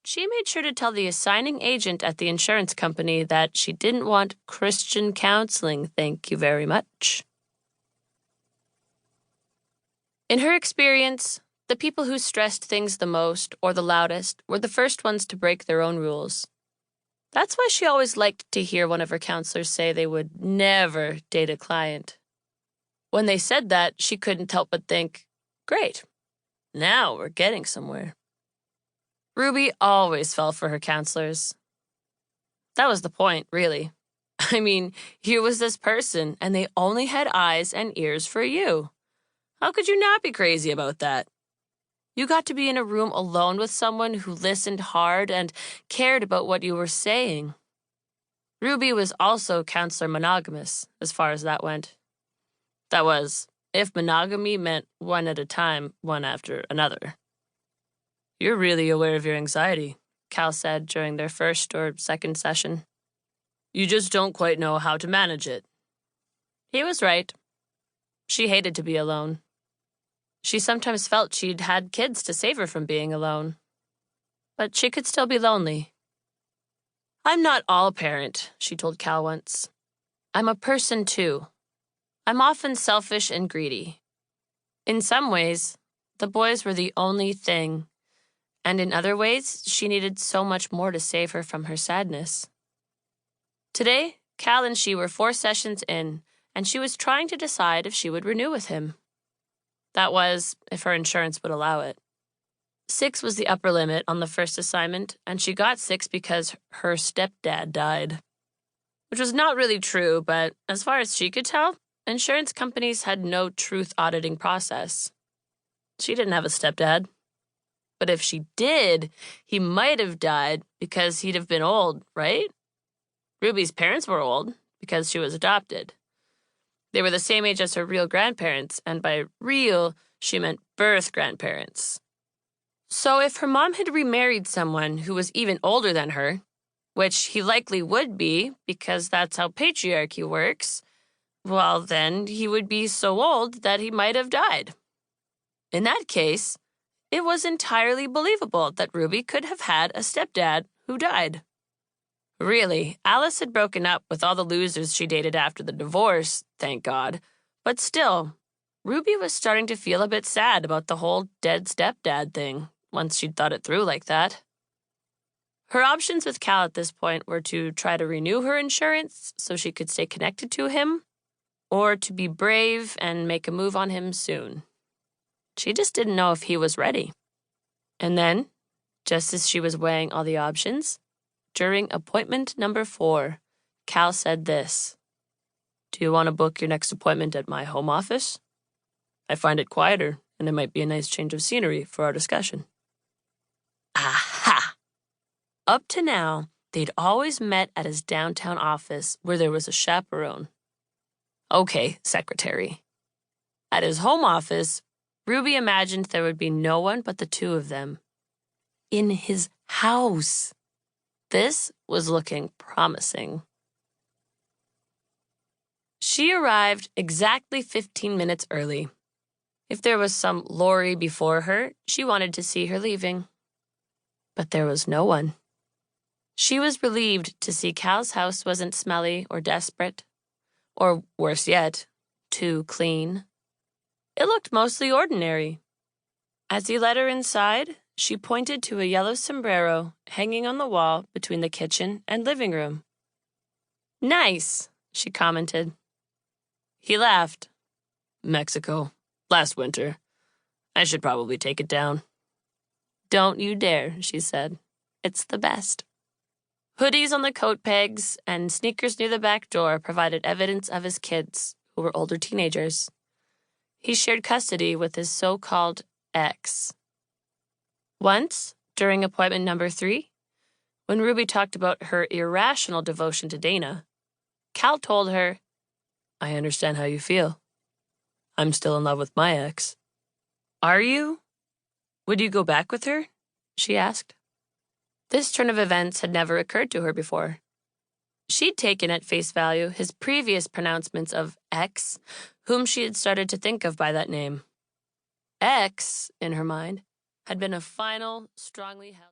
she made sure to tell the assigning agent at the insurance company that she didn't want Christian counseling, thank you very much. In her experience, the people who stressed things the most or the loudest were the first ones to break their own rules. That's why she always liked to hear one of her counselors say they would never date a client. When they said that, she couldn't help but think, great, now we're getting somewhere. Ruby always fell for her counselors. That was the point, really. I mean, here was this person, and they only had eyes and ears for you. How could you not be crazy about that? You got to be in a room alone with someone who listened hard and cared about what you were saying. Ruby was also counselor monogamous, as far as that went. That was, if monogamy meant one at a time, one after another. You're really aware of your anxiety, Cal said during their first or second session. You just don't quite know how to manage it. He was right. She hated to be alone. She sometimes felt she'd had kids to save her from being alone. But she could still be lonely. I'm not all parent, she told Cal once. I'm a person too. I'm often selfish and greedy. In some ways, the boys were the only thing, and in other ways, she needed so much more to save her from her sadness. Today, Cal and she were 4 sessions in, and she was trying to decide if she would renew with him. That was, if her insurance would allow it. 6 was the upper limit on the first assignment, and she got 6 because her stepdad died. Which was not really true, but as far as she could tell, insurance companies had no truth auditing process. She didn't have a stepdad. But if she did, he might have died because he'd have been old, right? Ruby's parents were old because she was adopted. They were the same age as her real grandparents, and by real, she meant birth grandparents. So if her mom had remarried someone who was even older than her, which he likely would be because that's how patriarchy works, well, then he would be so old that he might have died. In that case, it was entirely believable that Ruby could have had a stepdad who died. Really, Alice had broken up with all the losers she dated after the divorce, thank God. But still, Ruby was starting to feel a bit sad about the whole dead stepdad thing, once she'd thought it through like that. Her options with Cal at this point were to try to renew her insurance so she could stay connected to him, or to be brave and make a move on him soon. She just didn't know if he was ready. And then, just as she was weighing all the options, during appointment number 4, Cal said this. Do you want to book your next appointment at my home office? I find it quieter, and it might be a nice change of scenery for our discussion. Aha! Up to now, they'd always met at his downtown office where there was a chaperone. Okay, secretary. At his home office, Ruby imagined there would be no one but the two of them. In his house. This was looking promising. She arrived exactly 15 minutes early. If there was some lorry before her, she wanted to see her leaving. But there was no one. She was relieved to see Cal's house wasn't smelly or desperate, or worse yet, too clean. It looked mostly ordinary. As he led her inside, she pointed to a yellow sombrero hanging on the wall between the kitchen and living room. Nice, she commented. He laughed. Mexico, last winter. I should probably take it down. Don't you dare, she said. It's the best. Hoodies on the coat pegs and sneakers near the back door provided evidence of his kids, who were older teenagers. He shared custody with his so-called ex. Once, during appointment number 3, when Ruby talked about her irrational devotion to Dana, Cal told her, I understand how you feel. I'm still in love with my ex. Are you? Would you go back with her? She asked. This turn of events had never occurred to her before. She'd taken at face value his previous pronouncements of ex, whom she had started to think of by that name. Ex, in her mind, had been a final, strongly held